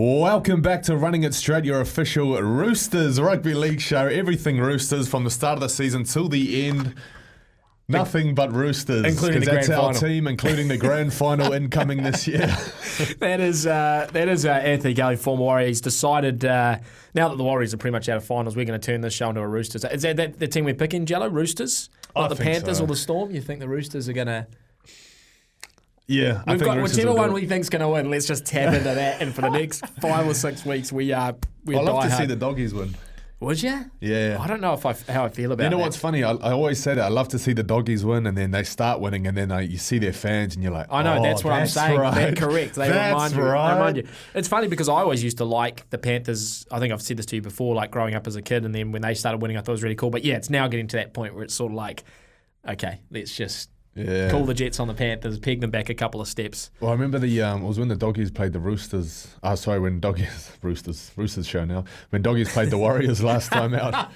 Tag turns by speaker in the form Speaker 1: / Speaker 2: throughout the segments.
Speaker 1: Welcome back to Running It Straight, your official Roosters Rugby League show. Everything Roosters from the start of the season till the end. Nothing but Roosters.
Speaker 2: Including the grand final.
Speaker 1: That's our team, including the grand final incoming this year.
Speaker 2: That is Anthony Galley, former Warrior. He's decided, now that the Warriors are pretty much out of finals, we're going to turn this show into a Roosters. Is that the team we're picking, Jello? Roosters? Not the Panthers
Speaker 1: so.
Speaker 2: Or the Storm? You think the Roosters are going to...
Speaker 1: Yeah,
Speaker 2: We've got whichever one we think's going to win. Let's just tap into that, and for the next 5 or 6 weeks, we're
Speaker 1: I'd love to see the doggies win.
Speaker 2: Would you?
Speaker 1: Yeah.
Speaker 2: I don't know how I feel about it.
Speaker 1: You know what's funny? I always say that. I love to see the doggies win, and then they start winning, and then you see their fans, and you're like,
Speaker 2: I know, that's what I'm saying.
Speaker 1: Right.
Speaker 2: That's correct. They remind you. It's funny because I always used to like the Panthers. I think I've said this to you before, like growing up as a kid, and then when they started winning, I thought it was really cool. But yeah, it's now getting to that point where it's sort of like, okay, let's just...
Speaker 1: Yeah.
Speaker 2: Call the Jets on the Panthers, peg them back a couple of steps.
Speaker 1: Well, I remember it was when the doggies played the Roosters. Roosters show now. When doggies played the Warriors last time out,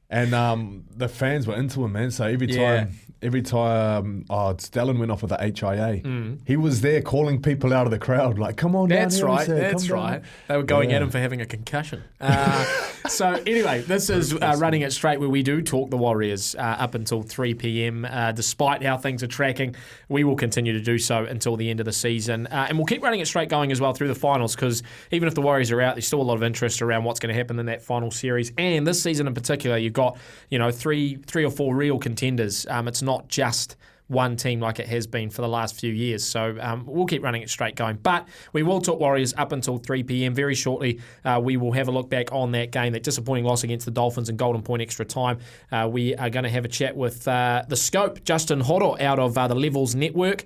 Speaker 1: and the fans were into him, man. So every time Stellan went off with the HIA, he was there calling people out of the crowd, like, "Come on,
Speaker 2: that's
Speaker 1: down
Speaker 2: right,
Speaker 1: here,
Speaker 2: that's right." They were going at him for having a concussion. So anyway, this is Running It Straight, where we do talk the Warriors up until 3 p.m. Despite how things are tracking, we will continue to do so until the end of the season. And we'll keep Running It Straight going as well through the finals, because even if the Warriors are out, there's still a lot of interest around what's going to happen in that final series. And this season in particular, you've got three or four real contenders. It's not just one team like it has been for the last few years. So we'll keep Running It Straight going. But we will talk Warriors up until 3 p.m. Very shortly, we will have a look back on that game, that disappointing loss against the Dolphins in Golden Point extra time. We are going to have a chat with the Scope, Justin Horo, out of the Levels Network.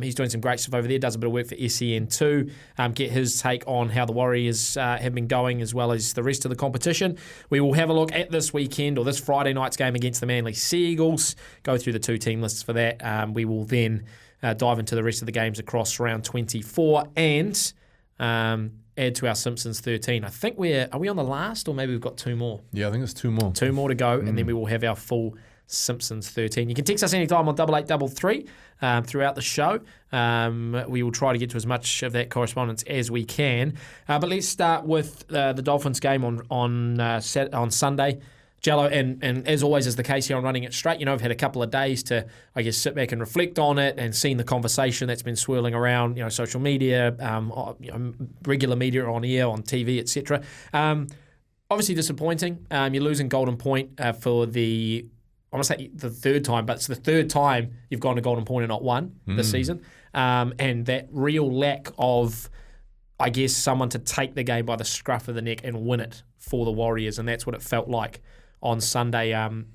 Speaker 2: He's doing some great stuff over there, does a bit of work for SEN2. Get his take on how the Warriors have been going, as well as the rest of the competition. We will have a look at this weekend, or this Friday night's game against the Manly Sea Eagles, go through the two team lists for that. We will then dive into the rest of the games across round 24 and add to our Simpsons 13. I think are we on the last, or maybe we've got two more?
Speaker 1: Yeah, I think it's two more.
Speaker 2: Two more to go, and then we will have our full Simpsons 13. You can text us anytime on 8833 throughout the show. We will try to get to as much of that correspondence as we can. But let's start with the Dolphins game on Sunday. Jello, and as always is the case here on Running It Straight, I've had a couple of days to, I guess, sit back and reflect on it and seen the conversation that's been swirling around, social media, regular media on air, on TV, etc. Obviously disappointing. You're losing Golden Point for I want to say the third time, but it's the third time you've gone to Golden Point and not won this season. And that real lack of, I guess, someone to take the game by the scruff of the neck and win it for the Warriors, and that's what it felt like on Sunday.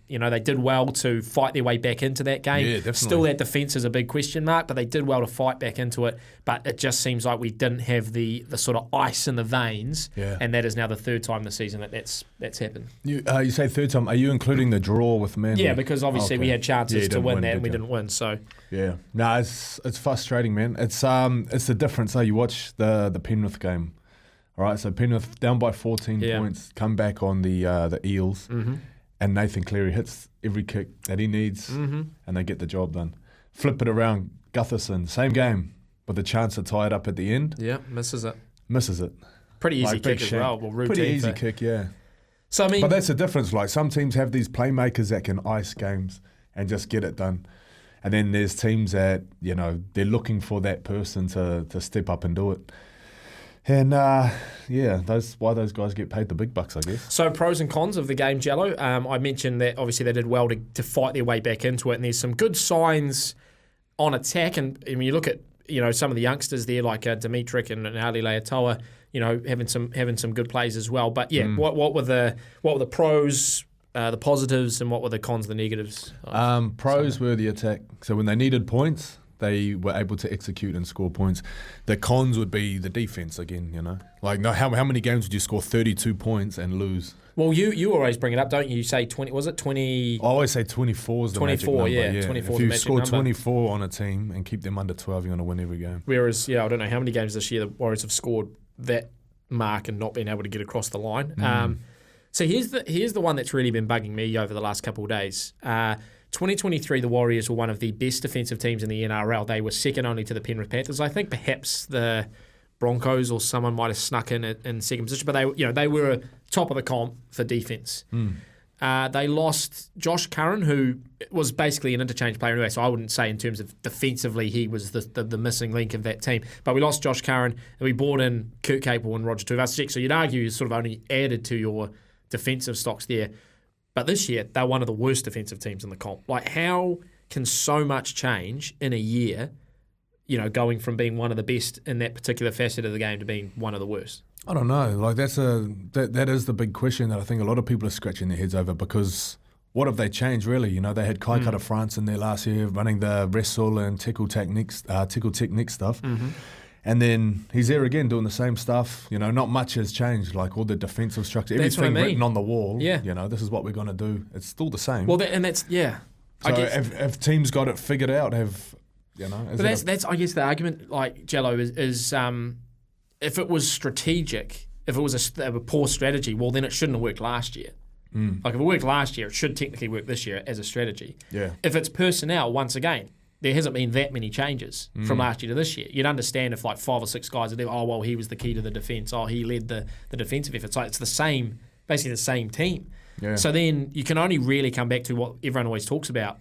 Speaker 2: They did well to fight their way back into that game.
Speaker 1: Yeah, definitely.
Speaker 2: Still, that defence is a big question mark, but they did well to fight back into it. But it just seems like we didn't have the sort of ice in the veins, and that is now the third time this season that's happened.
Speaker 1: You say third time. Are you including the draw with Manly?
Speaker 2: Yeah, because obviously we had chances to win that, and we didn't win. So
Speaker 1: yeah, no, it's frustrating, man. It's the difference. You watch the Penrith game. All right, so Penrith down by 14 points, come back on the Eels, and Nathan Cleary hits every kick that he needs, and they get the job done. Flip it around, Gutherson, same game, with the chance to tie it up at the end.
Speaker 2: Yeah, misses it.
Speaker 1: Pretty
Speaker 2: easy kick as well.
Speaker 1: Pretty easy kick, yeah.
Speaker 2: So
Speaker 1: but that's the difference. Like, some teams have these playmakers that can ice games and just get it done. And then there's teams that, they're looking for that person to step up and do it. And that's why those guys get paid the big bucks, I guess.
Speaker 2: So pros and cons of the game, Jello. I mentioned that obviously they did well to fight their way back into it, and there's some good signs on attack. And when you look at some of the youngsters there, like Dimitrik and Ali Leatoa, having some good plays as well. But yeah, what were the pros, the positives, and what were the cons, the negatives?
Speaker 1: Pros were the attack. So when they needed points, they were able to execute and score points. The cons would be the defense again, Like, no, how many games would you score 32 points and lose?
Speaker 2: Well, you always bring it up, don't you? You say 20, was it 20?
Speaker 1: I always say 24 is the magic number.
Speaker 2: 24
Speaker 1: if you score 24 on a team and keep them under 12, you're going to win every game.
Speaker 2: Whereas, I don't know how many games this year the Warriors have scored that mark and not been able to get across the line. So here's the one that's really been bugging me over the last couple of days. 2023, the Warriors were one of the best defensive teams in the NRL. They were second only to the Penrith Panthers. I think perhaps the Broncos or someone might have snuck in second position, but they were top of the comp for defence. They lost Josh Curran, who was basically an interchange player anyway, so I wouldn't say in terms of defensively he was the missing link of that team. But we lost Josh Curran, and we brought in Kurt Capel and Roger Tuivasa-Sheck, so you'd argue you sort of only added to your defensive stocks there. But this year, they're one of the worst defensive teams in the comp. Like, how can so much change in a year, going from being one of the best in that particular facet of the game to being one of the worst?
Speaker 1: I don't know. Like that is the big question that I think a lot of people are scratching their heads over, because what have they changed really? They had Kai Kara France in there last year running the wrestle and tickle technique stuff. And then he's there again doing the same stuff. Not much has changed. Like all the defensive structure, everything written on the wall.
Speaker 2: Yeah.
Speaker 1: This is what we're going to do. It's still the same.
Speaker 2: Well, that's.
Speaker 1: So have teams got it figured out? But
Speaker 2: that's I guess the argument, like Jello, is if it was strategic, if it was a poor strategy, well then it shouldn't have worked last year. Like if it worked last year, it should technically work this year as a strategy.
Speaker 1: Yeah.
Speaker 2: If it's personnel, once again, there hasn't been that many changes from last year to this year. You'd understand if like 5 or 6 guys are there, oh well, he was the key to the defence, oh he led the defensive effort. So it's basically the same team.
Speaker 1: Yeah.
Speaker 2: So then you can only really come back to what everyone always talks about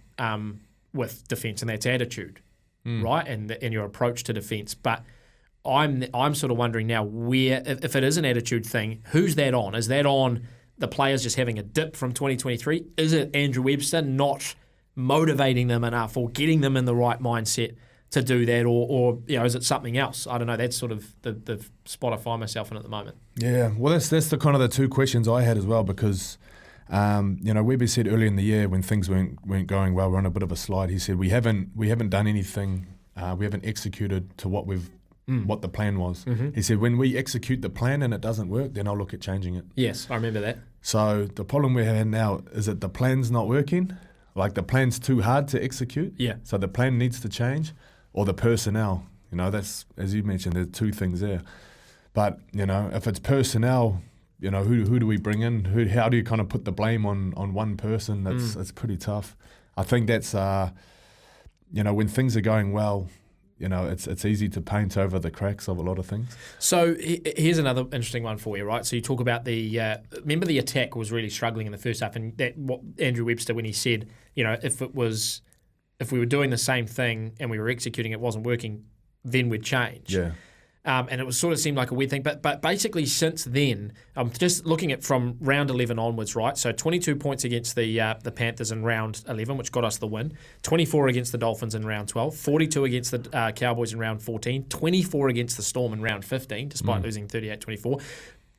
Speaker 2: with defence, and that's attitude, right? And your approach to defence. But I'm sort of wondering now where, if it is an attitude thing, who's that on? Is that on the players just having a dip from 2023? Is it Andrew Webster not motivating them enough or getting them in the right mindset to do that, or is it something else? I don't know. That's sort of the spot I find myself in at the moment.
Speaker 1: Yeah, well, that's the kind of the two questions I had as well, because Webby said earlier in the year when things weren't going well, we're on a bit of a slide. He said we haven't done anything, we haven't executed to what the plan was. He said when we execute the plan and it doesn't work, then I'll look at changing it.
Speaker 2: Yes, I remember that. So
Speaker 1: the problem we have now is that the plan's not working. Like the plan's too hard to execute.
Speaker 2: Yeah.
Speaker 1: So the plan needs to change, or the personnel. That's, as you mentioned, there's two things there. But if it's personnel, who do we bring in? How do you kind of put the blame on one person? It's pretty tough. I think that's when things are going well, it's easy to paint over the cracks of a lot of things.
Speaker 2: So here's another interesting one for you, right? So you talk about remember the attack was really struggling in the first half, and that what Andrew Webster, when he said, if we were doing the same thing and we were executing it wasn't working, then we'd change.
Speaker 1: Yeah.
Speaker 2: And it was sort of seemed like a weird thing. But basically since then, I'm just looking at from round 11 onwards, right? So 22 points against the Panthers in round 11, which got us the win. 24 against the Dolphins in round 12. 42 against the Cowboys in round 14. 24 against the Storm in round 15, despite losing 38-24.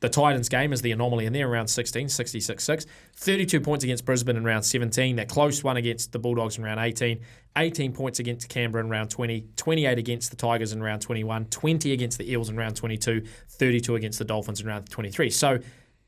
Speaker 2: The Titans game is the anomaly in there, round 16, 66-6. 32 points against Brisbane in round 17. That close one against the Bulldogs in round 18. 18 points against Canberra in round 20. 28 against the Tigers in round 21. 20 against the Eels in round 22. 32 against the Dolphins in round 23. So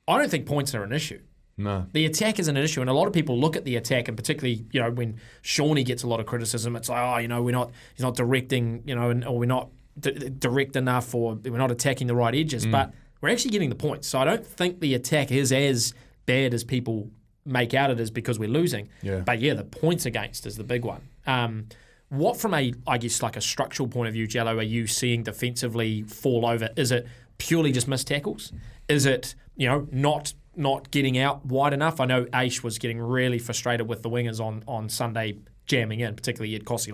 Speaker 2: I don't think points are an issue.
Speaker 1: No.
Speaker 2: The attack isn't an issue, and a lot of people look at the attack, and particularly, when Shawnee gets a lot of criticism, it's like, he's not directing, or we're not direct enough, or we're not attacking the right edges. But we're actually getting the points. So I don't think the attack is as bad as people make out it is because we're losing.
Speaker 1: Yeah.
Speaker 2: But the points against is the big one. What from a structural point of view, Jello, are you seeing defensively fall over? Is it purely just missed tackles? Is it, not getting out wide enough? I know Aish was getting really frustrated with the wingers on Sunday jamming in, particularly Ed Cossey,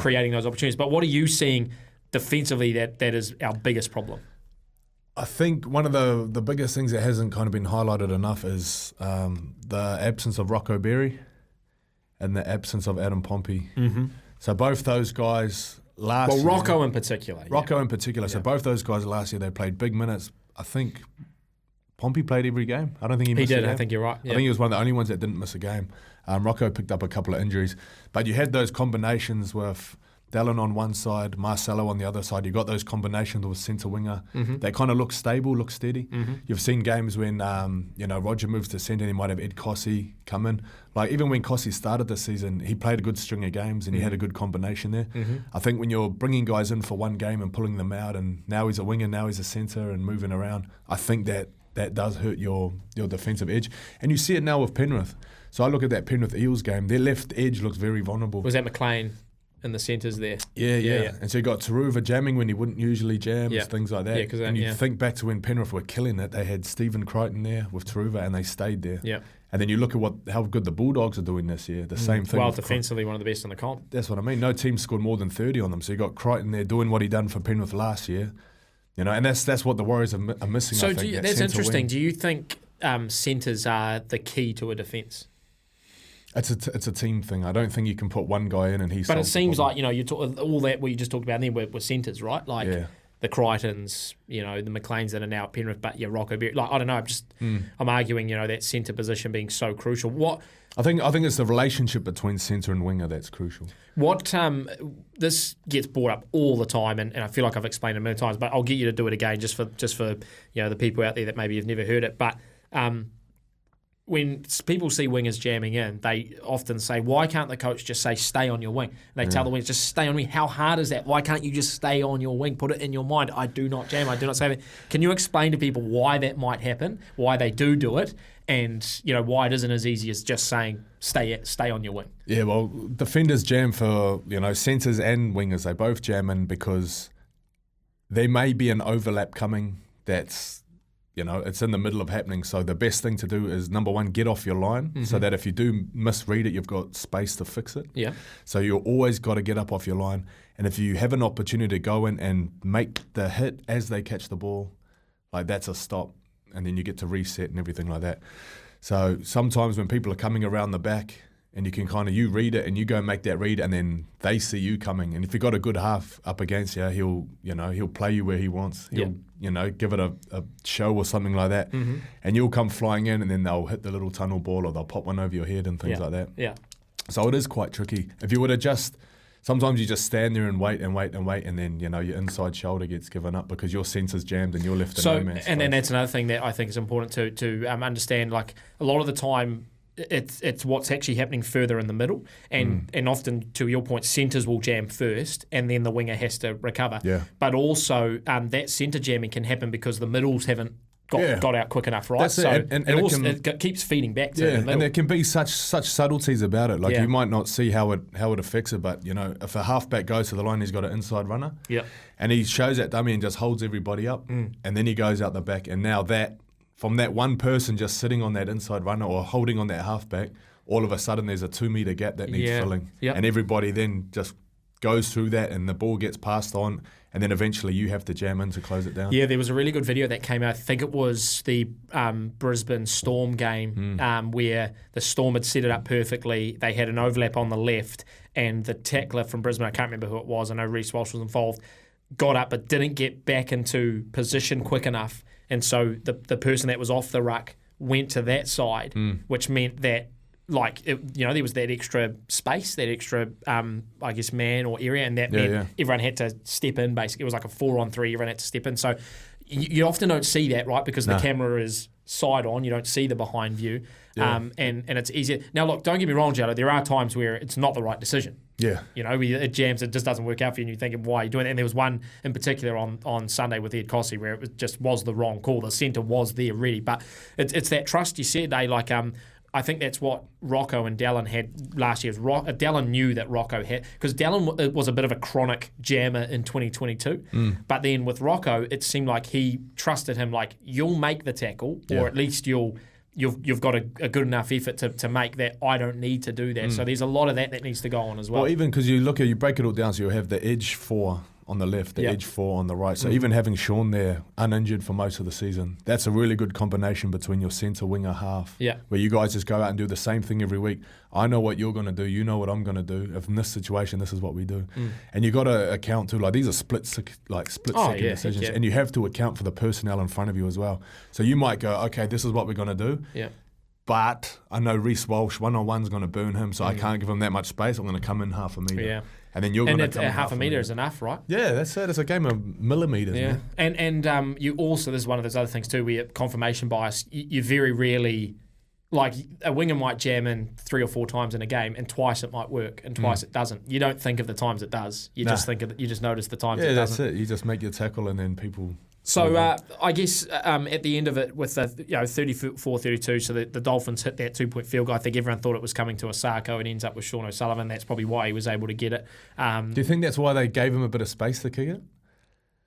Speaker 2: creating those opportunities. But what are you seeing defensively that is our biggest problem?
Speaker 1: I think one of the biggest things that hasn't kind of been highlighted enough is the absence of Rocco Berry and the absence of Adam Pompey. Mm-hmm. So both those guys last year...
Speaker 2: Well, Rocco in particular.
Speaker 1: Yeah. So both those guys last year, they played big minutes. I think Pompey played every game. I don't think he missed a game.
Speaker 2: I think you're right. Yeah.
Speaker 1: I think he was one of the only ones that didn't miss a game. Rocco picked up a couple of injuries. But you had those combinations with Dallin on one side, Marcelo on the other side. You got those combinations with centre winger. Mm-hmm. They kind of look stable, look steady. Mm-hmm. You've seen games when Roger moves to centre and he might have Ed Cossey come in. Like even when Cossey started this season, he played a good string of games and he had a good combination there. Mm-hmm. I think when you're bringing guys in for one game and pulling them out, and now he's a winger, now he's a centre and moving around, I think that does hurt your defensive edge. And you see it now with Penrith. So I look at that Penrith Eels game. Their left edge looks very vulnerable.
Speaker 2: Was that McLean? in the centres there.
Speaker 1: Yeah. And so you got Taruva jamming when he wouldn't usually jam, things like that. And you think back to when Penrith were killing it, they had Stephen Crichton there with Taruva and they stayed there.
Speaker 2: Yeah.
Speaker 1: And then you look at how good the Bulldogs are doing this year. The same thing.
Speaker 2: Well, defensively, one of the best in the comp.
Speaker 1: That's what I mean. No team scored more than 30 on them. So you got Crichton there doing what he done for Penrith last year. And that's what the Warriors are missing.
Speaker 2: So
Speaker 1: I think,
Speaker 2: that's interesting.
Speaker 1: Wing.
Speaker 2: Do you think centres are the key to a defence?
Speaker 1: It's a team thing. I don't think you can put one guy in and he's.
Speaker 2: But it seems like you talk all that what you just talked about there were centres, right? Like the Crichtons, the McLeans that are now at Penrith, but Rocco Berry. Like I don't know. I'm arguing that centre position being so crucial. What
Speaker 1: I think it's the relationship between centre and winger that's crucial.
Speaker 2: What this gets brought up all the time, and I feel like I've explained it many times, but I'll get you to do it again just for the people out there that maybe have never heard it, but. When people see wingers jamming in, they often say, why can't the coach just say, stay on your wing? And they tell the wingers, just stay on me. How hard is that? Why can't you just stay on your wing? Put it in your mind. I do not jam. I do not say that. Can you explain to people why that might happen, why they do it, and why it isn't as easy as just saying, stay on your wing? Yeah,
Speaker 1: well, defenders jam for, centres and wingers. They both jam in because there may be an overlap coming that's it's in the middle of happening. So the best thing to do is, number one, get off your line so that if you do misread it, you've got space to fix it.
Speaker 2: Yeah.
Speaker 1: So you always got to get up off your line. And if you have an opportunity to go in and make the hit as they catch the ball, like that's a stop. And then you get to reset and everything like that. So sometimes when people are coming around the back and you can you read it and you go and make that read and then they see you coming. And if you've got a good half up against you, he'll play you where he wants. He'll, give it a show or something like that. Mm-hmm. And you'll come flying in and then they'll hit the little tunnel ball or they'll pop one over your head and things like that.
Speaker 2: Yeah.
Speaker 1: So it is quite tricky. If you were to sometimes you just stand there and wait and then, your inside shoulder gets given up because your sensor's jammed and you're left in no man's space.
Speaker 2: And then that's another thing that I think is important to understand. Like a lot of the time, it's what's actually happening further in the middle, and often, to your point, centres will jam first, and then the winger has to recover.
Speaker 1: Yeah.
Speaker 2: But also, that centre jamming can happen because the middles haven't got out quick enough, right?
Speaker 1: That's
Speaker 2: so
Speaker 1: it. And
Speaker 2: it keeps feeding back to the middle.
Speaker 1: And there can be such subtleties about it. Like you might not see how it affects it, but if a halfback goes to the line, he's got an inside runner.
Speaker 2: Yeah.
Speaker 1: And he shows that dummy and just holds everybody up, and then he goes out the back, and now from that one person just sitting on that inside runner or holding on that halfback, all of a sudden there's a 2 metre gap that needs filling.
Speaker 2: Yep.
Speaker 1: And everybody then just goes through that and the ball gets passed on and then eventually you have to jam in to close it down.
Speaker 2: Yeah, there was a really good video that came out. I think it was the Brisbane Storm game where the Storm had set it up perfectly. They had an overlap on the left and the tackler from Brisbane, I can't remember who it was, I know Reece Walsh was involved, got up but didn't get back into position quick enough. And so the person that was off the ruck went to that side, which meant that there was that extra space, that extra man or area, and that meant everyone had to step in. Basically, it was like a 4-on-3. Everyone had to step in. So you often don't see that, right? Because the camera is side on. You don't see the behind view, and it's easier. Now, look, don't get me wrong, Jello. There are times where it's not the right decision.
Speaker 1: Yeah.
Speaker 2: It jams, it just doesn't work out for you, and you're thinking, why are you doing it? And there was one in particular on Sunday with Ed Cossey where it was the wrong call. The centre was there really, but it's that trust you said, I think that's what Rocco and Dallin had last year. Dallin knew that Rocco had, because Dallin was a bit of a chronic jammer in 2022, but then with Rocco, it seemed like he trusted him, like, you'll make the tackle, or at least you've got a good enough effort to make that. I don't need to do that. So there's a lot of that needs to go on as well.
Speaker 1: Well, even because you break it all down, so you'll have the edge 4 on the left, the edge 4 on the right. So even having Sean there uninjured for most of the season, that's a really good combination between your centre, winger, half, where you guys just go out and do the same thing every week. I know what you're going to do. You know what I'm going to do. If in this situation, this is what we do. And you got to account too. Like, these are split second decisions, and you have to account for the personnel in front of you as well. So you might go, okay, this is what we're going to do.
Speaker 2: Yeah.
Speaker 1: But I know Reece Walsh, 1-on-1's going to burn him, so I can't give him that much space. I'm going to come in half a metre.
Speaker 2: Yeah.
Speaker 1: And then you're going to come
Speaker 2: half a metre is enough, right?
Speaker 1: Yeah, that's it. It's a game of millimetres.
Speaker 2: Yeah. And you also, this is one of those other things too, where confirmation bias, you very rarely, like a winger might jam in 3 or 4 times in a game, and twice it might work, and twice it doesn't. You don't think of the times it does. You just think you just notice the times it doesn't.
Speaker 1: Yeah, that's it. You just make your tackle, and then people
Speaker 2: So I guess at the end of it, with the 34-32, so the Dolphins hit that 2-point field goal. I think everyone thought it was coming to Osako. It ends up with Sean O'Sullivan. That's probably why he was able to get it.
Speaker 1: Do you think that's why they gave him a bit of space to kick it?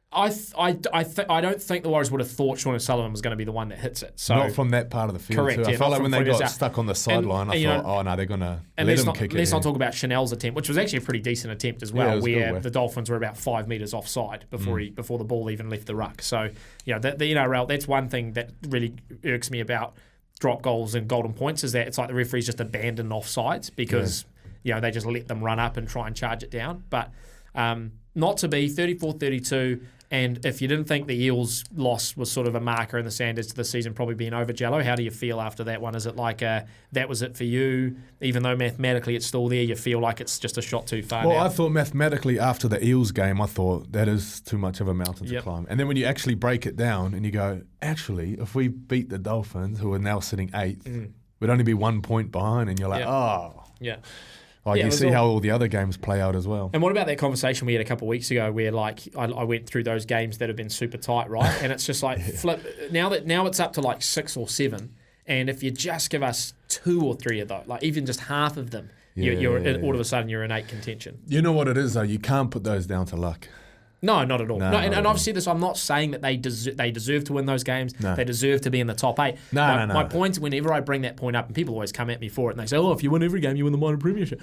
Speaker 2: I don't think the Warriors would have thought Sean O'Sullivan was going to be the one that hits it. So
Speaker 1: not from that part of the field.
Speaker 2: Correct.
Speaker 1: Too. I
Speaker 2: Yeah,
Speaker 1: felt like when they got
Speaker 2: out.
Speaker 1: stuck on the sideline, I thought, oh no, they're going to let him kick it.
Speaker 2: Let's not talk about Chanel's attempt, which was actually a pretty decent attempt as well, where
Speaker 1: good,
Speaker 2: the Dolphins were about 5 metres offside before the ball even left the ruck. So the NRL, that's one thing that really irks me about drop goals and golden points, is that it's like the referees just abandon offsides because they just let them run up and try and charge it down. But not to be 34-32. And if you didn't think the Eels loss was sort of a marker in the sand as to the season probably being over, Jello, how do you feel after that one? Is it like that was it for you? Even though mathematically it's still there, you feel like it's just a shot too far now?
Speaker 1: I thought mathematically after the Eels game, I thought that is too much of a mountain to climb. And then when you actually break it down and you go, actually, if we beat the Dolphins, who are now sitting 8th, we'd only be 1 point behind, and you're like,
Speaker 2: Yeah.
Speaker 1: You see how all the other games play out as well.
Speaker 2: And what about that conversation we had a couple of weeks ago where I went through those games that have been super tight, right? And it's just like flip now it's up to like 6 or 7, and if you just give us 2 or 3 of those, like even just half of them, you're all of a sudden you're in 8 contention.
Speaker 1: You know what it is though? You can't put those down to luck.
Speaker 2: No, not at all. And I've said this. I'm not saying that they deserve to win those games. No. They deserve to be in the top 8.
Speaker 1: No.
Speaker 2: My point, whenever I bring that point up, and people always come at me for it, and they say, "Oh, if you win every game, you win the minor premiership."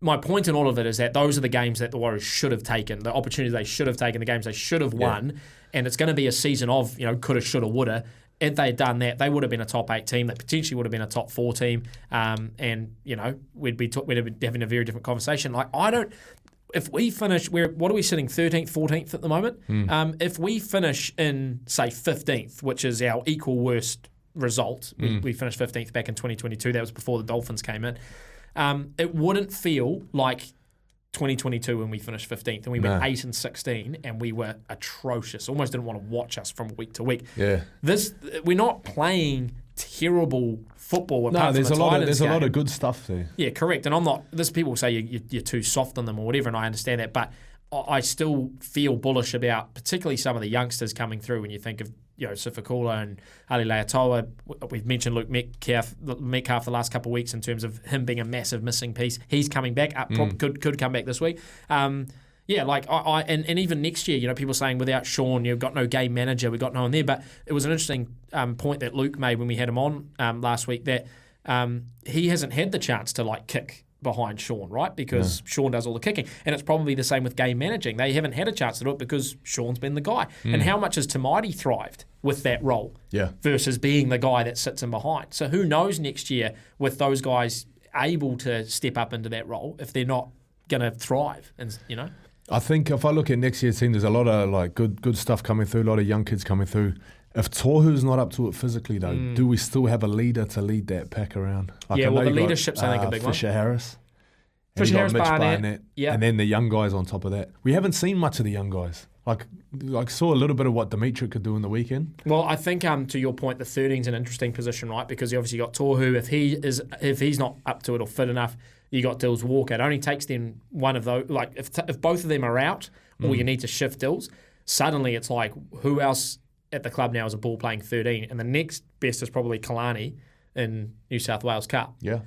Speaker 2: My point in all of it is that those are the games that the Warriors should have taken, the opportunities they should have taken, the games they should have won, and it's going to be a season of coulda, shoulda, woulda. If they had done that, they would have been a top 8 team. They potentially would have been a top 4 team, and we'd have been having a very different conversation. Like if we finish, what are we sitting, 13th, 14th at the moment? If we finish in, say, 15th, which is our equal worst result, we finished 15th back in 2022, that was before the Dolphins came in, it wouldn't feel like 2022 when we finished 15th and we went 8-16 and we were atrocious. Almost didn't want to watch us from week to week.
Speaker 1: Yeah.
Speaker 2: We're not playing terrible football.
Speaker 1: There's a lot of good stuff there.
Speaker 2: Yeah, correct. And I'm not. People say you're too soft on them or whatever, and I understand that, but I still feel bullish about particularly some of the youngsters coming through. When you think of Sifakula and Ali Leatoa, we've mentioned Luke Metcalf the last couple of weeks in terms of him being a massive missing piece. He's coming back. Could come back this week. And even next year, people saying without Sean, you've got no game manager, we've got no one there. But it was an interesting point that Luke made when we had him on last week, that he hasn't had the chance to kick behind Sean, right? Because Sean does all the kicking. And it's probably the same with game managing. They haven't had a chance to do it because Sean's been the guy. And how much has Tamaiti thrived with that role versus being the guy that sits in behind? So who knows next year with those guys able to step up into that role if they're not going to thrive,
Speaker 1: I think if I look at next year's team, there's a lot of good stuff coming through, a lot of young kids coming through. If Tohu's not up to it physically, though, do we still have a leader to lead that pack around?
Speaker 2: The leadership's, I think, a big one.
Speaker 1: Fisher Harris.
Speaker 2: Fisher Harris, Barnett.
Speaker 1: And then the young guys on top of that. We haven't seen much of the young guys. Saw a little bit of what Dimitri could do in the weekend.
Speaker 2: Well, I think to your point, the 13's an interesting position, right? Because you obviously got Tohu. If he's not up to it or fit enough, you got Dills Walker. It only takes then one of those. If both of them are out, or you need to shift Dills, suddenly it's like, who else at the club now is a ball playing 13? And the next best is probably Kalani in New South Wales Cup.
Speaker 1: Yeah.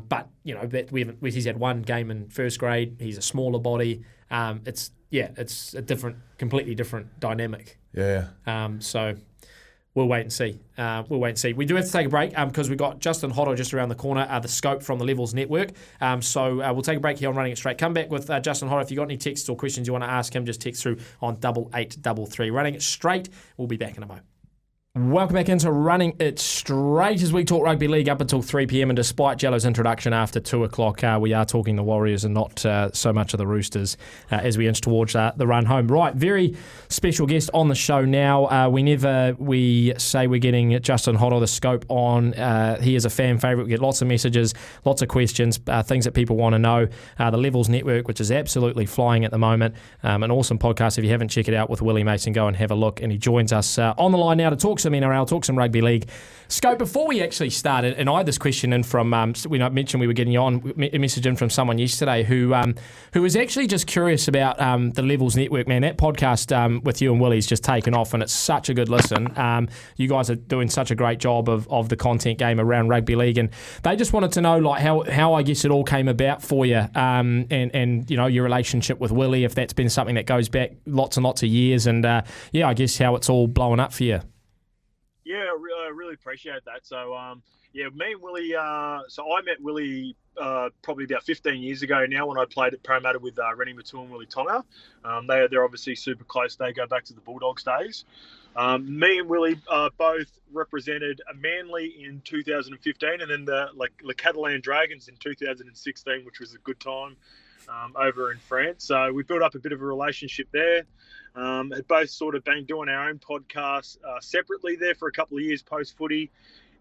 Speaker 2: But he's had one game in first grade. He's a smaller body. It's a completely different dynamic.
Speaker 1: Yeah.
Speaker 2: So we'll wait and see. We do have to take a break because we've got Justin Horo just around the corner, the scope from the Levels Network. So we'll take a break here on Running It Straight. Come back with Justin Horo. If you've got any texts or questions you want to ask him, just text through on 8833. Running It Straight. We'll be back in a moment. Welcome back into Running It Straight as we talk rugby league up until 3 p.m. And despite Jello's introduction after 2 o'clock, we are talking the Warriors and not so much of the Roosters as we inch towards the run home. Right, very special guest on the show now. Whenever we say we're getting Justin Horo the scope on, he is a fan favourite. We get lots of messages, lots of questions, things that people want to know. The Levels Network, which is absolutely flying at the moment. An awesome podcast. If you haven't checked it out with Willie Mason, go and have a look. And he joins us on the line now to talk some some NRL, talk some rugby league. Scope, before we actually started, and I had this question in from, we mentioned we were getting you on, a message in from someone yesterday who was actually just curious about the Levels Network, man. That podcast with you and Willie's just taken off, and it's such a good listen. You guys are doing such a great job of the content game around rugby league, and they just wanted to know like how I guess it all came about for you, and you know, your relationship with Willie, if that's been something that goes back lots and lots of years, and I guess how it's all blowing up for you.
Speaker 3: Yeah, I really appreciate that. So, me and Willie, so I met Willie probably about 15 years ago now when I played at Parramatta with Rennie Matua and Willie Tonga. They're obviously super close. They go back to the Bulldogs days. Me and Willie both represented Manly in 2015 and then the Catalan Dragons in 2016, which was a good time over in France. So we built up a bit of a relationship there. Had both sort of been doing our own podcast separately there for a couple of years post-footy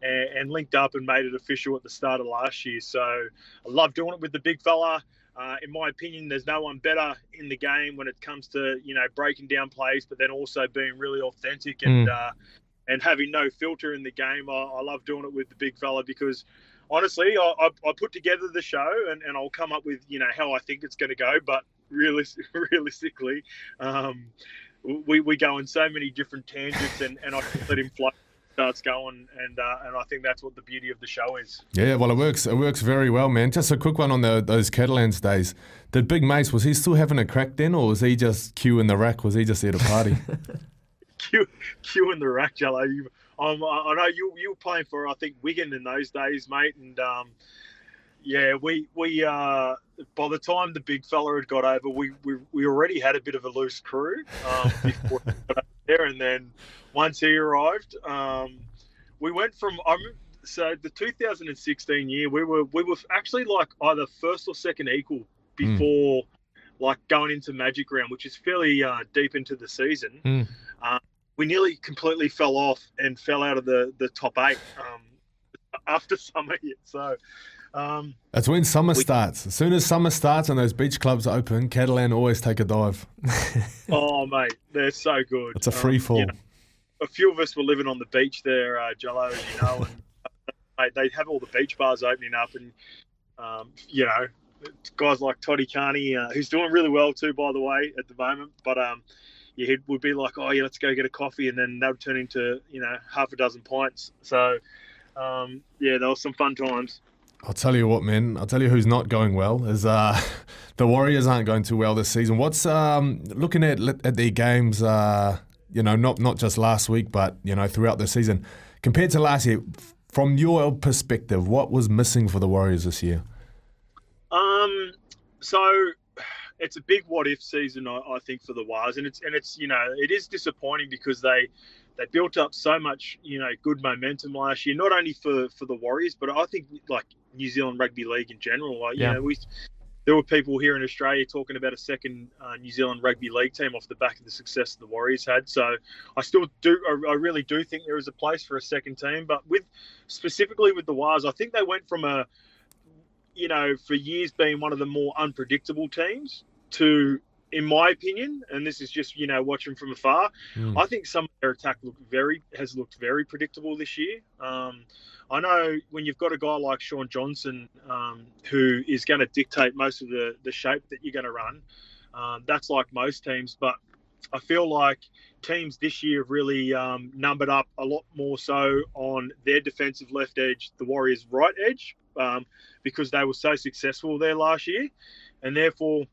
Speaker 3: and linked up and made it official at the start of last year. So I love doing it with the big fella. In my opinion, there's no one better in the game when it comes to, you know, breaking down plays, but then also being really authentic and having no filter in the game. I love doing it with the big fella because honestly, I put together the show and I'll come up with, you know, how I think it's going to go. But realistically, we go in so many different tangents and I let him fly. Starts going, and I think that's what the beauty of the show is. Yeah,
Speaker 1: well, it works very well, man. Just a quick one on those Catalans days. Did Big Mace, was he still having a crack then, or was he just Q in the rack? Was he just there to party?
Speaker 3: Q in the rack, Jello. I know you were playing for, I think, Wigan in those days, mate, and we by the time the big fella had got over, we already had a bit of a loose crew before he got over there, and then once he arrived, we went from so the 2016 year we were actually like either first or second equal before like going into Magic Round, which is fairly deep into the season. We nearly completely fell off and fell out of the top 8 after summer hit. So
Speaker 1: that's when summer starts. As soon as summer starts and those beach clubs open, Catalan always take a dive.
Speaker 3: Oh mate, they're so good.
Speaker 1: It's a free fall.
Speaker 3: You know, a few of us were living on the beach there, Jello, as you know, and mate, they have all the beach bars opening up, and you know, guys like Toddy Carney, who's doing really well too, by the way, at the moment. But he would be like, oh yeah, let's go get a coffee, and then that would turn into, you know, half a dozen pints. So there were some fun times.
Speaker 1: I'll tell you what, man. I'll tell you who's not going well is the Warriors aren't going too well this season. What's looking at their games? You know, not just last week, but, you know, throughout the season. Compared to last year, from your perspective, what was missing for the Warriors this year?
Speaker 3: So it's a big what-if season, I think, for the Wars. And it's you know, it is disappointing because they built up so much, you know, good momentum last year, not only for the Warriors, but I think, like, New Zealand Rugby League in general. Like, you know, there were people here in Australia talking about a second New Zealand Rugby League team off the back of the success the Warriors had. So I really do think there is a place for a second team. But specifically with the Wars, I think they went from for years being one of the more unpredictable teams to, in my opinion, and this is just, you know, watching from afar, I think some of their attack has looked very predictable this year. I know when you've got a guy like Sean Johnson, who is going to dictate most of the shape that you're going to run, that's like most teams. But I feel like teams this year have really numbered up a lot more so on their defensive left edge, the Warriors' right edge, because they were so successful there last year. And therefore,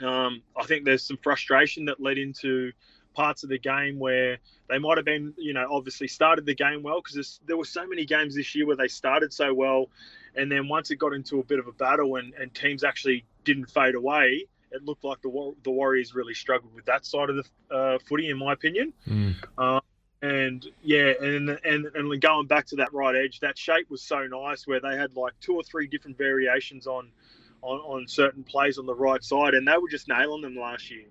Speaker 3: I think there's some frustration that led into parts of the game where they might have been, you know, obviously started the game well, because there were so many games this year where they started so well, and then once it got into a bit of a battle and teams actually didn't fade away, it looked like the Warriors really struggled with that side of the footy, in my opinion. And going back to that right edge, that shape was so nice where they had like 2 or 3 different variations on certain plays on the right side, and they were just nailing them last year.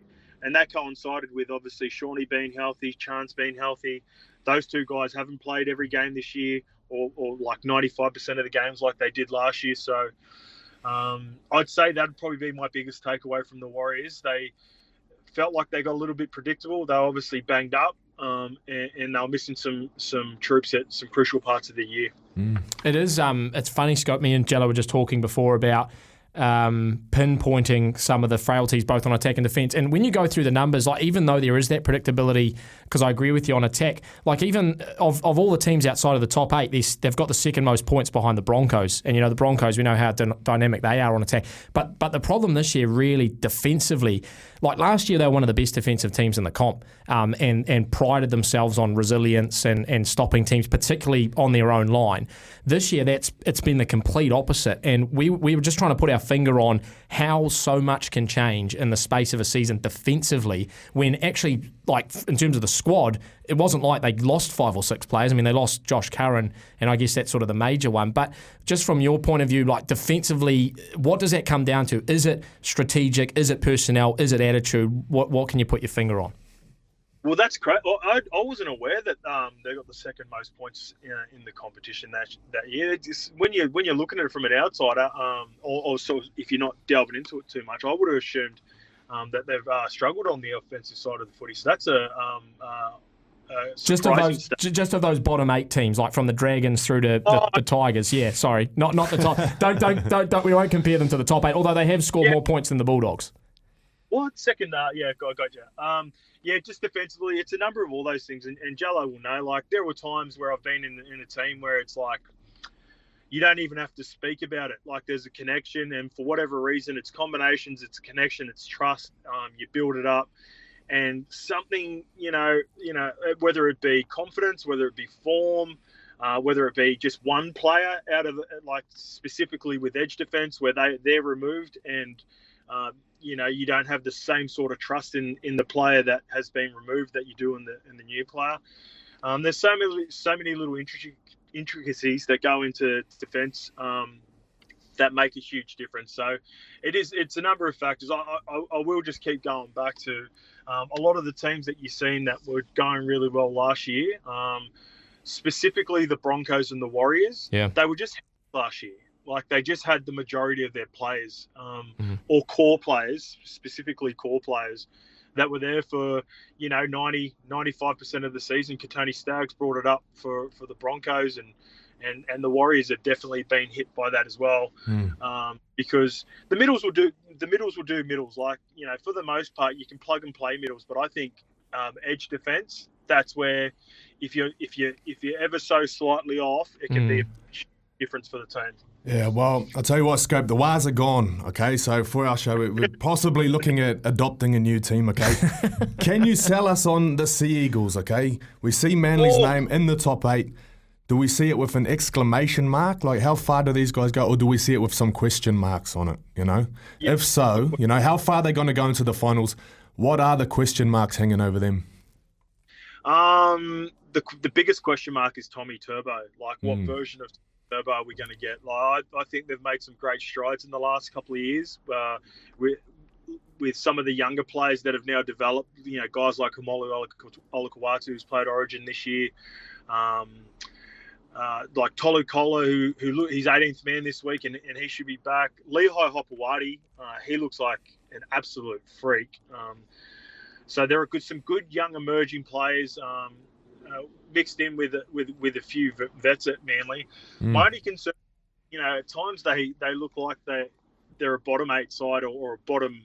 Speaker 3: And that coincided with, obviously, Shawnee being healthy, Chance being healthy. Those 2 guys haven't played every game this year, or like 95% of the games like they did last year. So I'd say that'd probably be my biggest takeaway from the Warriors. They felt like they got a little bit predictable. They were obviously banged up. and they're missing some troops at some crucial parts of the year.
Speaker 2: It is. It's funny, Scott. Me and Jello were just talking before about pinpointing some of the frailties both on attack and defence. And when you go through the numbers, like even though there is that predictability, because I agree with you on attack, like even of all the teams outside of the top 8, they've got the second most points behind the Broncos. And the Broncos, we know how dynamic they are on attack. But the problem this year really defensively, like last year they were one of the best defensive teams in the comp, and prided themselves on resilience and stopping teams, particularly on their own line. This year it's been the complete opposite, and we were just trying to put our finger on how so much can change in the space of a season defensively, when actually, like in terms of the squad, it wasn't like they lost 5 or 6 players. I mean, they lost Josh Curran, and I guess that's sort of the major one. But just from your point of view, like defensively, what does that come down to? Is it strategic? Is it personnel? Is it attitude? What can you put your finger on?
Speaker 3: Well, that's great. I wasn't aware that they got the second most points in the competition that year. Just when you're looking at it from an outsider, or sort of if you're not delving into it too much, I would have assumed that they've struggled on the offensive side of the footy. So that's just of those bottom 8 teams, like from the Dragons through to the Tigers. Yeah, sorry, not the top. don't. We won't compare them to the top 8, although they have scored more points than the Bulldogs. What? Second, yeah, gotcha. Yeah, just defensively, it's a number of all those things. And Jello will know, like, there were times where I've been in a team where it's like, you don't even have to speak about it. Like, there's a connection, and for whatever reason, it's combinations, it's connection, it's trust. You build it up. And something, whether it be confidence, whether it be form, whether it be just one player out of, like, specifically with edge defense, where they're removed and, you don't have the same sort of trust in the player that has been removed that you do in the new player. There's so many little intricacies that go into defence that make a huge difference. So it's a number of factors. I will just keep going back to a lot of the teams that you've seen that were going really well last year, specifically the Broncos and the Warriors. Yeah. They were just last year. Like, they just had the majority of their players, or core players, specifically core players, that were there for, 90, 95% of the season. Katoni Staggs brought it up for the Broncos, and the Warriors have definitely been hit by that as well, because the middles will do middles. Like, for the most part, you can plug and play middles, but I think edge defense, that's where if you're ever so slightly off, it can be a difference for the team.
Speaker 1: Yeah, well, I'll tell you what, Scope, the Wars are gone, okay? So for our show, we're possibly looking at adopting a new team, okay? Can you sell us on the Sea Eagles, okay? We see Manly's name in the top 8. Do we see it with an exclamation mark? Like, how far do these guys go? Or do we see it with some question marks on it, Yeah. If so, how far are they going to go into the finals? What are the question marks hanging over them?
Speaker 3: The biggest question mark is Tommy Turbo. Like, what version of Turbo are we going to get? Like, I think they've made some great strides in the last couple of years with some of the younger players that have now developed. Guys like Hemolu Olakawatu, who's played Origin this year, like Tolu Kola, who he's 18th man this week, and he should be back. Lehigh Hopewadi, he looks like an absolute freak. So there are some good young emerging players. Mixed in with a few vets at Manly. My only concern, at times they look like they're a bottom 8 side or a bottom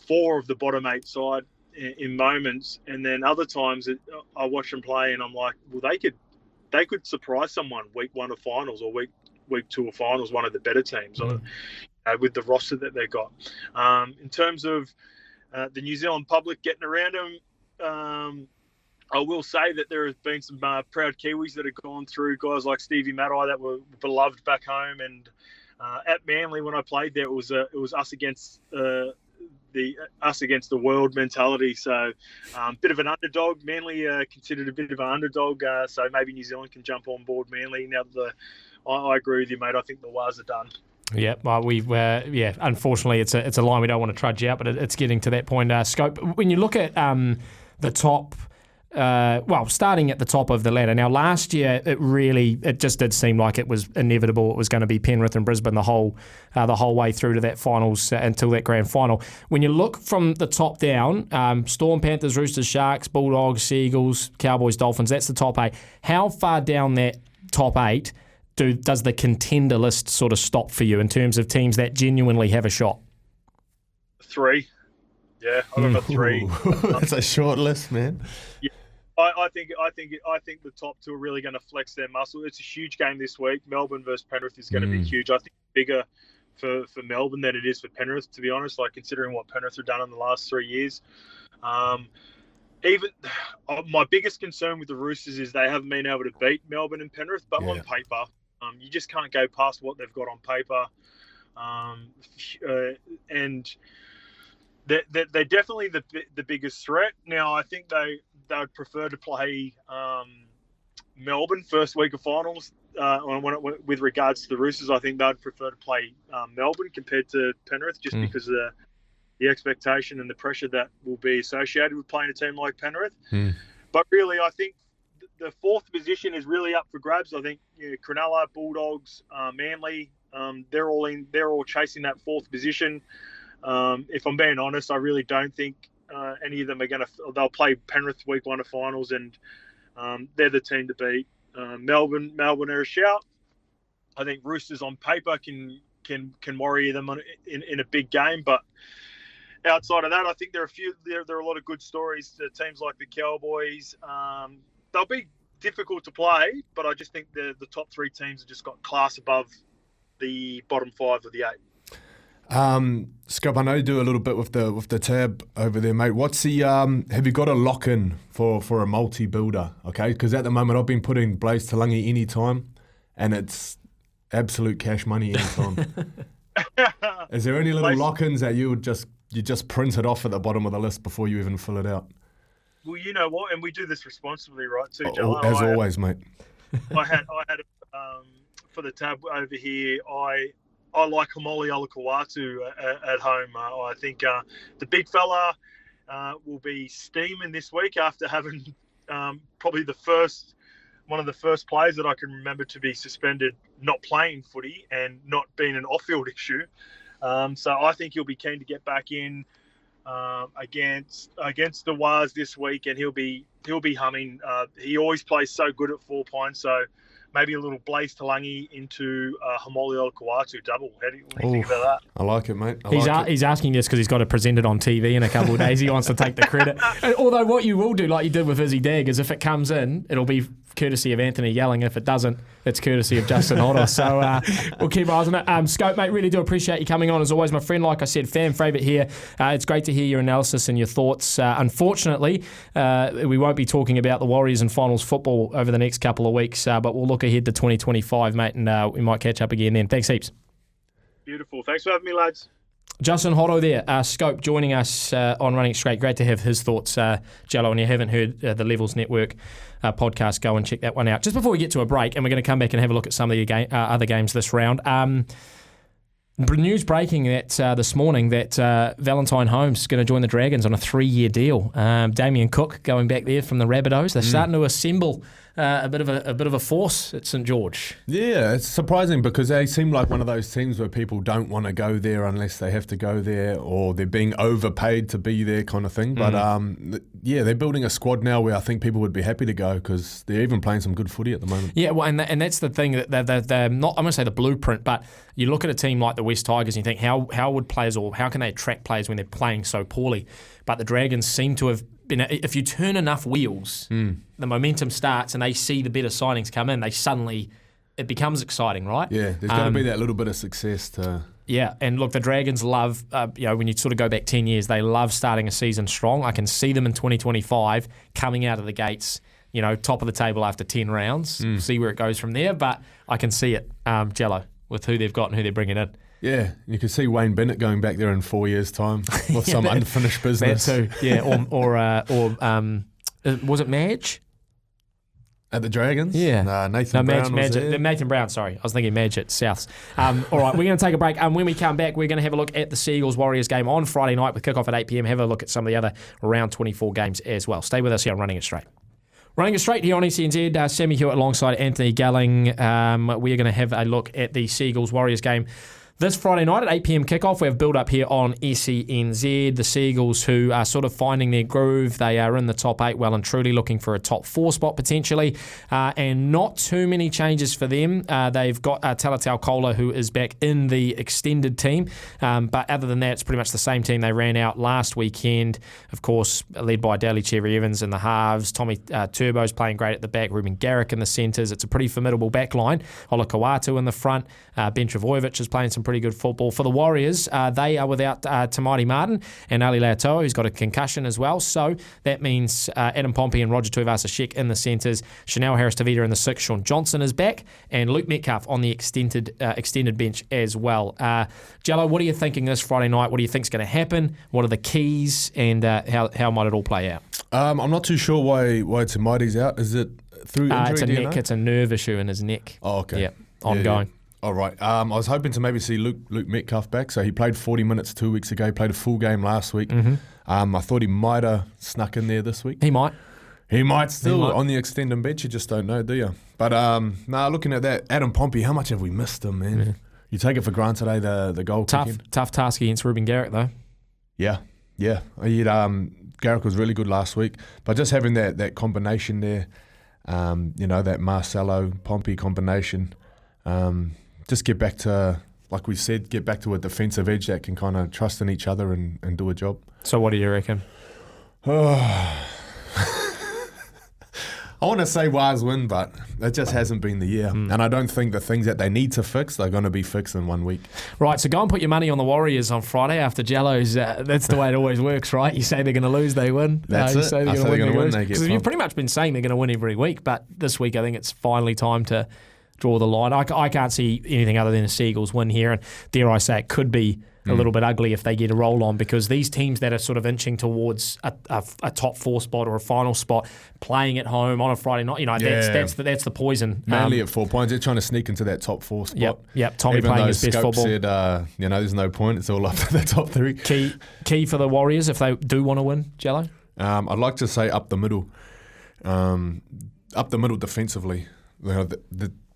Speaker 3: 4 of the bottom 8 side in moments, and then other times I watch them play and I'm like, well, they could surprise someone week 1 of finals or week 2 of finals, one of the better teams with the roster that they've got. In terms of the New Zealand public getting around them, I will say that there have been some proud Kiwis that have gone through, guys like Stevie Matai that were beloved back home, and at Manly when I played there, it was us against the world mentality. So bit of an underdog. Manly considered a bit of an underdog, so maybe New Zealand can jump on board Manly now that I agree with you, mate. I think the Wars are done.
Speaker 2: Yeah, well, unfortunately, it's a line we don't want to trudge out, but it's getting to that point. Scope, when you look at the top starting at the top of the ladder. Now, last year, it just did seem like it was inevitable. It was going to be Penrith and Brisbane the whole way through to that finals until that grand final. When you look from the top down, Storm, Panthers, Roosters, Sharks, Bulldogs, Seagulls, Cowboys, Dolphins, that's the top 8. How far down that top 8 does the contender list sort of stop for you in terms of teams that genuinely have a shot?
Speaker 3: 3. Yeah, I've got 3.
Speaker 1: That's a short list, man.
Speaker 3: Yeah. I think the top 2 are really going to flex their muscle. It's a huge game this week. Melbourne versus Penrith is going to be huge. I think bigger for Melbourne than it is for Penrith, to be honest. Like, considering what Penrith have done in the last 3 years. Even my biggest concern with the Roosters is they haven't been able to beat Melbourne and Penrith, but on paper, you just can't go past what they've got on paper, and they're definitely the biggest threat. Now, I think they would prefer to play Melbourne first week of finals. With regards to the Roosters, I think they'd prefer to play Melbourne compared to Penrith, just because of the expectation and the pressure that will be associated with playing a team like Penrith. But really, I think the 4th position is really up for grabs. I think Cronulla, Bulldogs, Manly, they're all chasing that 4th position. If I'm being honest, I really don't think any of them are they'll play Penrith week 1 of finals, and they're the team to beat. Melbourne are a shout. I think Roosters on paper can worry them in a big game, but outside of that, I think there are a lot of good stories. Teams like the Cowboys, they'll be difficult to play, but I just think the top 3 teams have just got class above the bottom 5 of the 8.
Speaker 1: Scope, I know you do a little bit with the tab over there, mate. What's the have you got a lock in for a multi-builder? Okay, because at the moment I've been putting Blaze Talangi anytime, and it's absolute cash money anytime. Is there any little lock-ins that you just print it off at the bottom of the list before you even fill it out?
Speaker 3: Well, you know what, and we do this responsibly, right? Too, Joe.
Speaker 1: As always, mate.
Speaker 3: I had for the tab over here. I like Hamoli Olakau'atu at home. I think the big fella will be steaming this week after having probably one of the first players that I can remember to be suspended, not playing footy and not being an off-field issue. So I think he'll be keen to get back in against the Wars this week, and he'll be humming. He always plays so good at 4 points, so maybe a little Blaze Talangi into Hamoli Olakau'atu double. What do you think about that?
Speaker 1: I like it, mate.
Speaker 2: He's asking this because he's got to present it on TV in a couple of days. He wants to take the credit. Although what you will do, like you did with Izzy Dag, is if it comes in, it'll be courtesy of Anthony Yelling. If it doesn't, it's courtesy of Justin Horo. So we'll keep our eyes on it. Scope, mate, really do appreciate you coming on as always, my friend. Like I said, fan favourite here. It's great to hear your analysis and your thoughts. Unfortunately, we won't be talking about the Warriors and finals football over the next couple of weeks, but we'll look ahead to 2025, mate, and we might catch up again then. Thanks heaps.
Speaker 3: Beautiful. Thanks for having me, lads.
Speaker 2: Justin Horo there, Scope joining us on Running Straight. Great to have his thoughts, Jello, and you haven't heard the Levels Network podcast, go and check that one out. Just before we get to a break, and we're going to come back and have a look at some of the other games this round. News breaking that this morning that Valentine Holmes is going to join the Dragons on a 3-year deal. Damien Cook going back there from the Rabbitohs. They're starting to assemble a bit of a force at St George. Yeah,
Speaker 1: it's surprising because they seem like one of those teams where people don't want to go there unless they have to go there, or they're being overpaid to be there, kind of thing. But they're building a squad now where I think people would be happy to go because they're even playing some good footy at the moment.
Speaker 2: Yeah, well, and that's the thing that they're not. I'm going to say the blueprint, but you look at a team like the West Tigers and you think how would players, or how can they attract players when they're playing so poorly? But the Dragons seem to have been. If you turn enough wheels, the momentum starts, and they see the better signings come in. It becomes exciting, right?
Speaker 1: Yeah, there's got to be that little bit of success to.
Speaker 2: Yeah, and look, the Dragons love, when you sort of go back 10 years, they love starting a season strong. I can see them in 2025 coming out of the gates, top of the table after 10 rounds. See where it goes from there, but I can see it, Jello, with who they've got and who they're bringing in.
Speaker 1: Yeah, you can see Wayne Bennett going back there in 4 years' time with some unfinished business.
Speaker 2: That too, yeah. Or was it Madge?
Speaker 1: At the Dragons?
Speaker 2: Yeah.
Speaker 1: Nathan Brown was there.
Speaker 2: Nathan Brown, sorry. I was thinking Madge at Souths. All right, we're going to take a break. When we come back, we're going to have a look at the Seagulls-Warriors game on Friday night with kickoff at 8 p.m. Have a look at some of the other Round 24 games as well. Stay with us here on Running It Straight. Running it straight here on SENZ, Sammy Hewat alongside Anthony Galling. We're going to have a look at the Seagulls-Warriors game this Friday night at 8 p.m kickoff. We have build up here on SENZ. The Seagulls, who are sort of finding their groove, they are in the top 8, well and truly looking for a top 4 spot potentially, and not too many changes for them. They've got Talatau Kola, who is back in the extended team, but other than that, it's pretty much the same team they ran out last weekend. Of course, led by Daly Cherry Evans in the halves. Tommy Turbo's playing great at the back. Ruben Garrick in the centres. It's a pretty formidable back line. Ola Kawatu in the front. Ben Travojevic is playing some pretty good football. For the Warriors, they are without Tamati Martin and Ali Leatoa, who's got a concussion as well. So that means Adam Pompey and Roger Tuivasa-Sheck in the centres. Chanel Harris-Tavita in the 6. Sean Johnson is back. And Luke Metcalf on the extended bench as well. Jello, what are you thinking this Friday night? What do you think is going to happen? What are the keys? And how might it all play out?
Speaker 1: I'm not too sure why Tamati's out. Is it through injury?
Speaker 2: It's a neck. It's a nerve issue in his neck.
Speaker 1: Oh, okay.
Speaker 2: Yeah, ongoing.
Speaker 1: Yeah. All right. I was hoping to maybe see Luke Metcalf back. So he played 40 minutes 2 weeks ago. He played a full game last week. Mm-hmm. I thought he might have snuck in there this week.
Speaker 2: He might.
Speaker 1: He might still on the extended bench. You just don't know, do you? But looking at that, Adam Pompey, how much have we missed him, man? Yeah. You take it for granted, the goal kicking.
Speaker 2: Tough task against Ruben Garrick, though.
Speaker 1: Yeah. Garrick was really good last week. But just having that combination there, that Marcelo Pompey combination, just get back to, like we said, get back to a defensive edge that can kind of trust in each other and do a job.
Speaker 2: So what do you reckon?
Speaker 1: I want to say Wise win, but it just hasn't been the year. And I don't think the things that they need to fix, they're going to be fixed in 1 week.
Speaker 2: Right, so go and put your money on the Warriors on Friday after Jello's. That's the way it always works, right? You say they're going to lose, they win.
Speaker 1: That's
Speaker 2: it.
Speaker 1: I say they're going to win, they get
Speaker 2: Because you've pretty much been saying they're going to win every week, but this week I think it's finally time to draw the line. I can't see anything other than a Seagulls win here, and dare I say it could be a little bit ugly if they get a roll on, because these teams that are sort of inching towards a top 4 spot or a final spot, playing at home on a Friday night, that's the poison.
Speaker 1: Mainly at 4 points, they're trying to sneak into that top 4 spot.
Speaker 2: Yep. Tommy
Speaker 1: even
Speaker 2: playing his best
Speaker 1: Scope
Speaker 2: football.
Speaker 1: Said, there's no point. It's all up to the top 3.
Speaker 2: Key for the Warriors if they do want to win, Jello?
Speaker 1: I'd like to say up the middle. Up the middle defensively.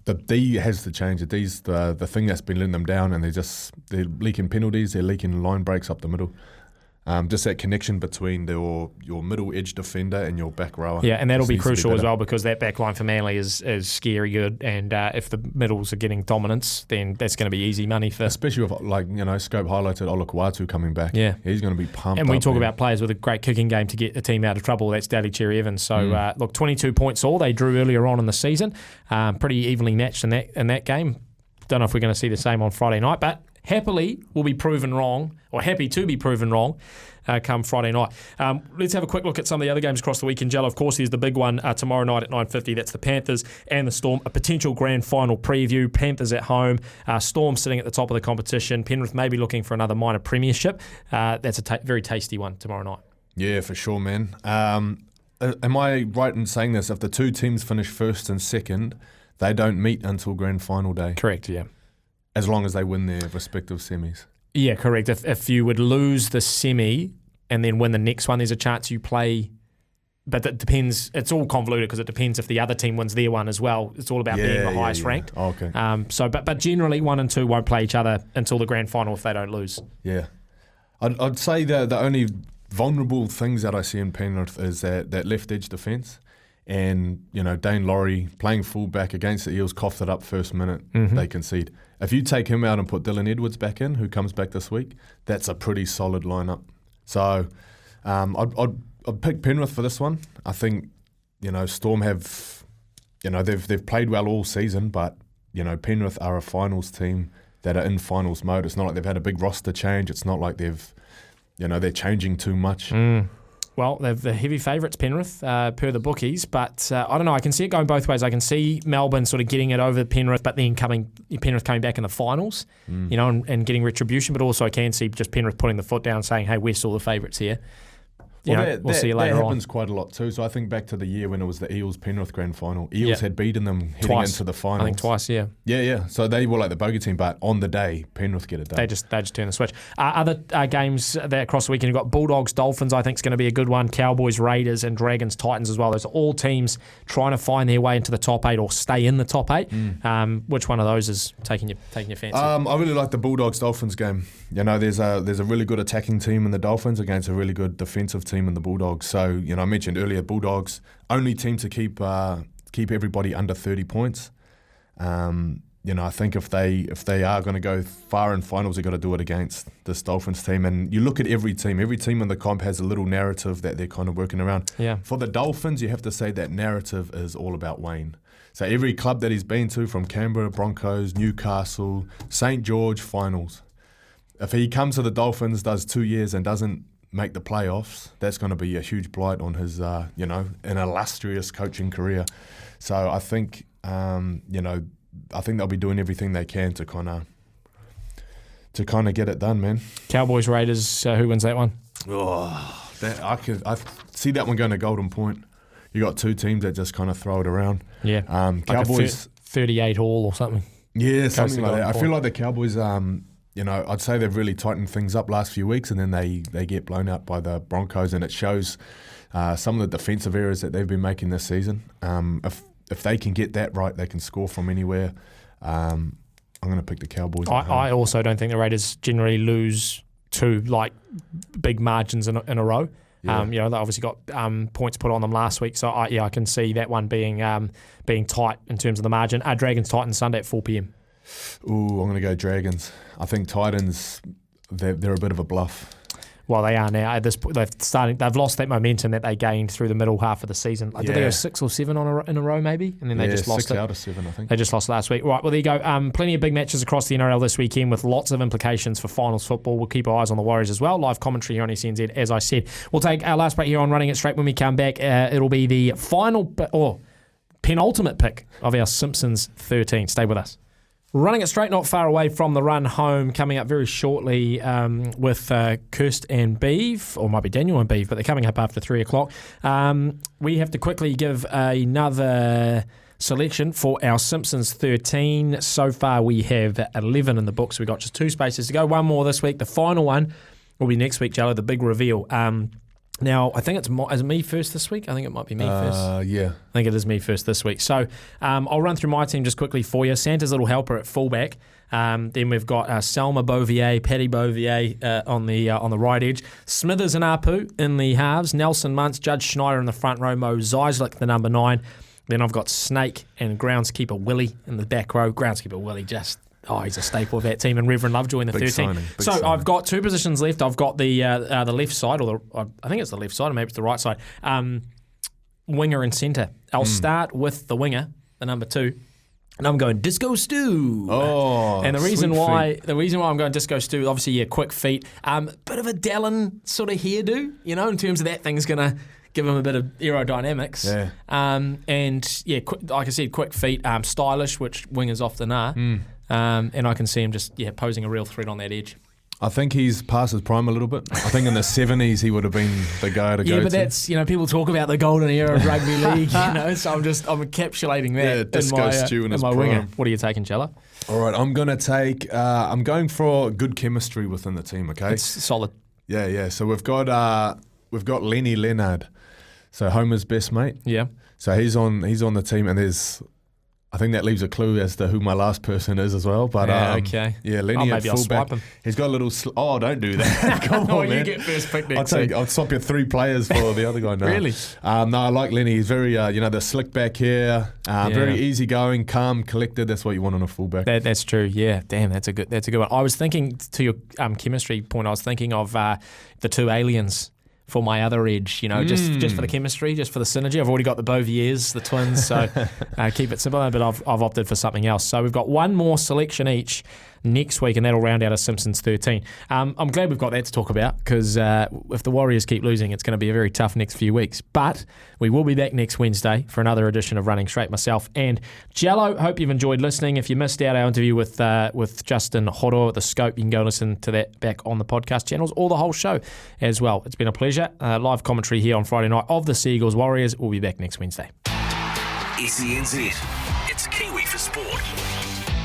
Speaker 1: The D has to change. The D's the thing that's been letting them down, and they're leaking penalties, they're leaking line breaks up the middle. Just that connection between your middle edge defender and your back rower.
Speaker 2: Yeah, and that'll be crucial as well, because that back line for Manly is scary good, and if the middles are getting dominance, then that's going to be easy money for...
Speaker 1: Especially with, Scope highlighted Ola Kawatu coming back.
Speaker 2: Yeah.
Speaker 1: He's going to be pumped.
Speaker 2: And we talk about players with a great kicking game to get a team out of trouble. That's Daly Cherry Evans. So, 22 points all. They drew earlier on in the season. Pretty evenly matched in that game. Don't know if we're going to see the same on Friday night, but happily will be proven wrong, or happy to be proven wrong, come Friday night. Let's have a quick look at some of the other games across the weekend, Jello. Of course, there's the big one tomorrow night at 9:50. That's the Panthers and the Storm. A potential grand final preview. Panthers at home. Storm sitting at the top of the competition. Penrith maybe looking for another minor premiership. That's a very tasty one tomorrow night.
Speaker 1: Yeah, for sure, man. Am I right in saying this? If the two teams finish first and second, they don't meet until grand final day?
Speaker 2: Correct, yeah.
Speaker 1: As long as they win their respective semis.
Speaker 2: Yeah, correct. If you would lose the semi and then win the next one, there's a chance you play. But it depends. It's all convoluted because it depends if the other team wins their one as well. It's all about being the highest ranked.
Speaker 1: Oh, okay.
Speaker 2: But generally 1 and 2 won't play each other until the grand final if they don't lose.
Speaker 1: Yeah. I'd say the only vulnerable things that I see in Penrith is that left edge defence. And, Dane Laurie playing fullback against the Eels, coughed it up first minute, they concede. If you take him out and put Dylan Edwards back in, who comes back this week, that's a pretty solid lineup. So I'd pick Penrith for this one. I think, Storm have, they've played well all season, but, Penrith are a finals team that are in finals mode. It's not like they've had a big roster change. It's not like they're changing too much.
Speaker 2: Well, they're the heavy favourites, Penrith, per the bookies. But I don't know. I can see it going both ways. I can see Melbourne sort of getting it over Penrith, but then Penrith coming back in the finals, and getting retribution. But also I can see just Penrith putting the foot down, saying, "Hey, we're still the favourites here." we'll see you later
Speaker 1: that
Speaker 2: on.
Speaker 1: happens quite a lot too. So I think back to the year when it was the Eels-Penrith grand final. Eels had beaten them heading into the finals.
Speaker 2: I think twice, yeah.
Speaker 1: Yeah. So they were like the bogey team, but on the day, Penrith get it done.
Speaker 2: They just turn the switch. Other games that across the weekend, you've got Bulldogs, Dolphins, I think is going to be a good one. Cowboys, Raiders, and Dragons, Titans as well. Those are all teams trying to find their way into the top 8 or stay in the top 8. Which one of those is taking your fancy?
Speaker 1: I really like the Bulldogs-Dolphins game. There's a really good attacking team in the Dolphins against a really good defensive team in the Bulldogs. So, I mentioned earlier, Bulldogs, only team to keep everybody under 30 points. I think if they are going to go far in finals, they've got to do it against this Dolphins team. And you look at every team in the comp has a little narrative that they're kind of working around.
Speaker 2: Yeah.
Speaker 1: For the Dolphins, you have to say that narrative is all about Wayne. So every club that he's been to, from Canberra, Broncos, Newcastle, St. George, finals. If he comes to the Dolphins, does 2 years and doesn't make the playoffs, that's going to be a huge blight on his, an illustrious coaching career. So I think, I think they'll be doing everything they can to kind of get it done, man.
Speaker 2: Cowboys, Raiders, who wins that one?
Speaker 1: Oh, I see that one going to Golden Point. You got two teams that just kind of throw it around.
Speaker 2: Yeah,
Speaker 1: Cowboys,
Speaker 2: like 38 all or something.
Speaker 1: Yeah, something like that. I feel like the Cowboys, I'd say they've really tightened things up last few weeks, and then they get blown out by the Broncos, and it shows some of the defensive errors that they've been making this season. If they can get that right, they can score from anywhere. I'm going to pick the Cowboys.
Speaker 2: I also don't think the Raiders generally lose to like big margins in a row.
Speaker 1: Yeah.
Speaker 2: They obviously got points put on them last week, so I can see that one being tight in terms of the margin. Dragons Titans Sunday at 4 p.m.
Speaker 1: Ooh, I'm going to go Dragons. I think Titans, they're a bit of a bluff.
Speaker 2: Well, they are now. At this point, they've lost that momentum that they gained through the middle half of the season. Did they go 6 or 7 in a row, maybe? And then they just lost
Speaker 1: 6 out of 7, I think.
Speaker 2: They just lost last week. Right, well, there you go. Plenty of big matches across the NRL this weekend with lots of implications for finals football. We'll keep our eyes on the Warriors as well. Live commentary here on SENZ, as I said. We'll take our last break here on Running It Straight. When we come back, it'll be the final or penultimate pick of our Simpsons 13. Stay with us. Running It Straight, not far away from the run home, coming up very shortly with Kirst and Beeve, or might be Daniel and Beeve, but they're coming up after 3 o'clock. We have to quickly give another selection for our Simpsons 13. So far we have 11 in the books. We've got just 2 spaces to go. One more this week. The final one will be next week, Jello, the big reveal. Now, I think is it me first this week? I think it might be me first.
Speaker 1: Yeah.
Speaker 2: I think it is me first this week. So I'll run through my team just quickly for you. Santa's little helper at fullback. Then we've got Selma Bovier, Paddy Bovier on the right edge. Smithers and Apu in the halves. Nelson Muntz, Judge Schneider in the front row. Mo Zeislik, the number 9. Then I've got Snake and groundskeeper Willie in the back row. Groundskeeper Willie he's a staple of that team, and Reverend Lovejoy in the 13. I've got 2 positions left. I've got the left side, I think it's the left side, or maybe it's the right side. Winger and centre. I'll start with the winger, the number 2, and I'm going Disco Stew.
Speaker 1: Oh,
Speaker 2: and the reason why I'm going Disco Stew, obviously, quick feet, bit of a Dallin sort of hairdo, in terms of that thing's gonna give him a bit of aerodynamics.
Speaker 1: Yeah.
Speaker 2: Like I said, quick feet, stylish, which wingers often are. And I can see him just posing a real threat on that edge.
Speaker 1: I think he's past his prime a little bit. I think in the 70s he would have been the guy to go to.
Speaker 2: Yeah, but that's, people talk about the golden era of rugby league, so I'm encapsulating that in my winger. What are you taking, Chella?
Speaker 1: All right, I'm going to take, I'm going for good chemistry within the team, okay?
Speaker 2: It's solid.
Speaker 1: Yeah. So we've got Lenny Leonard, so Homer's best mate.
Speaker 2: Yeah.
Speaker 1: So he's on the team, and I think that leaves a clue as to who my last person is as well. But
Speaker 2: okay.
Speaker 1: Yeah, Lenny at fullback. He's got a little. Don't do that. Come on, man.
Speaker 2: You get first pick next week.
Speaker 1: I'll swap you 3 players for the other guy. No.
Speaker 2: Really?
Speaker 1: No, I like Lenny. He's very, the slick back here, very easygoing, calm, collected. That's what you want on a fullback.
Speaker 2: That's true. Yeah, damn, that's a good one. I was thinking to your chemistry point. I was thinking of the 2 aliens for my other edge, just for the chemistry, just for the synergy. I've already got the Boviers, the twins, so keep it simple, but I've opted for something else. So we've got one more selection each. next week, and that'll round out a Simpsons 13. I'm glad we've got that to talk about, because if the Warriors keep losing, it's going to be a very tough next few weeks. But we will be back next Wednesday for another edition of Running Straight. Myself and Jello. Hope you've enjoyed listening. If you missed out our interview with Justin Horo at the Scope, you can go listen to that back on the podcast channels, or the whole show as well. It's been a pleasure. Live commentary here on Friday night of the Seagulls Warriors. We'll be back next Wednesday.
Speaker 4: SENZ. It's Kiwi for sport.